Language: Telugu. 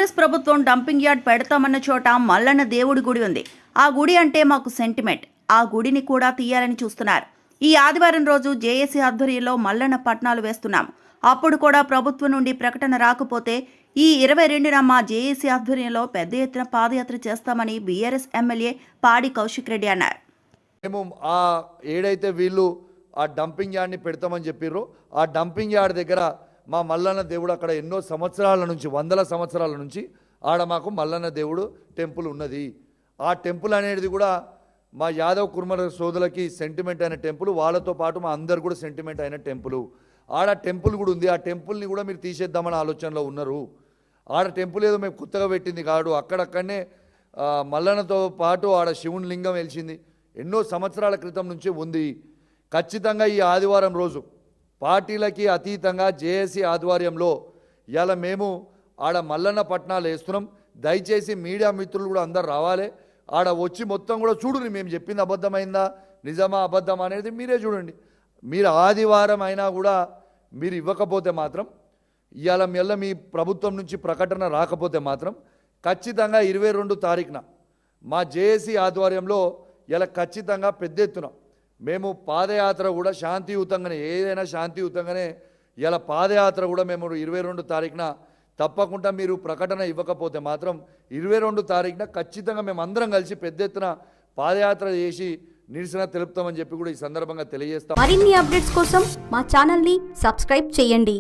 కాంగ్రెస్ ప్రభుత్వం డంపింగ్ యార్డ్ పెడతామన్న చోట మల్లన్న దేవుడి గుడి ఉంది. ఆ గుడి అంటే మాకు సెంటిమెంట్. ఆ గుడిని కూడా తీయాలని చూస్తున్నారు. ఈ ఆదివారం రోజు జేఏసీ ఆధ్వర్యంలో మల్లన్న పట్నాలు వేస్తున్నాం. అప్పుడు కూడా ప్రభుత్వం నుండి ప్రకటన రాకపోతే ఈ 22న మా జేఏసీ ఆధ్వర్యంలో పెద్ద ఎత్తున పాదయాత్ర చేస్తామని బీఆర్ఎస్ ఎమ్మెల్యే పాడి కౌశిక్ రెడ్డి అన్నారు. మేము ఆ ఏడైతే వీళ్ళు ఆ డంపింగ్ యార్డ్ని పెడతామని చెప్పిర్రో ఆ డంపింగ్ యార్డ్ దగ్గర మా మల్లన్న దేవుడు అక్కడ ఎన్నో సంవత్సరాల నుంచి, వందల సంవత్సరాల నుంచి ఆడ మాకు మల్లన్న దేవుడు టెంపుల్ ఉన్నది. ఆ టెంపుల్ అనేది కూడా మా యాదవ్ కుర్మల సోదరులకి సెంటిమెంట్ అయిన టెంపుల్, వాళ్ళతో పాటు మా అందరు కూడా సెంటిమెంట్ అయిన టెంపుల్. ఆడ టెంపుల్ కూడా ఉంది. ఆ టెంపుల్ని కూడా మీరు తీసేద్దామని ఆలోచనలో ఉన్నారు. ఆడ టెంపుల్ ఏదో మేము కొత్తగా పెట్టింది కాదు. అక్కడక్కడనే మల్లన్నతో పాటు ఆడ శివుని లింగం వెలిసింది. ఎన్నో సంవత్సరాల క్రితం నుంచి ఉంది. ఖచ్చితంగా ఈ ఆదివారం రోజు పార్టీలకి అతీతంగా జేఏసీ ఆధ్వర్యంలో ఇలా మేము ఆడ మల్లన్న పట్నాలు వేస్తున్నాం. దయచేసి మీడియా మిత్రులు కూడా అందరు రావాలి. ఆడ వచ్చి మొత్తం కూడా చూడండి, మేము చెప్పింది అబద్ధమైందా నిజమా అబద్ధమా అనేది మీరే చూడండి. మీరు ఆదివారం అయినా కూడా మీరు ఇవ్వకపోతే మాత్రం, ఇవాళ మెల్ల మీ ప్రభుత్వం నుంచి ప్రకటన రాకపోతే మాత్రం ఖచ్చితంగా 22 తారీఖున మా జేఏసీ ఆధ్వర్యంలో ఇలా ఖచ్చితంగా పెద్ద ఎత్తున మేము పాదయాత్ర కూడా శాంతియుతంగానే, ఏదైనా శాంతియుతంగానే ఇలా పాదయాత్ర కూడా మేము 22 తారీఖున తప్పకుండా మీరు ప్రకటన ఇవ్వకపోతే మాత్రం 22 తారీఖున ఖచ్చితంగా మేము అందరం కలిసి పెద్ద ఎత్తున పాదయాత్ర చేసి నిరసన తెలుపుతామని చెప్పి కూడా ఈ సందర్భంగా తెలియజేస్తాం. మరిన్ని అప్డేట్స్ కోసం మా ఛానల్ని సబ్స్క్రైబ్ చేయండి.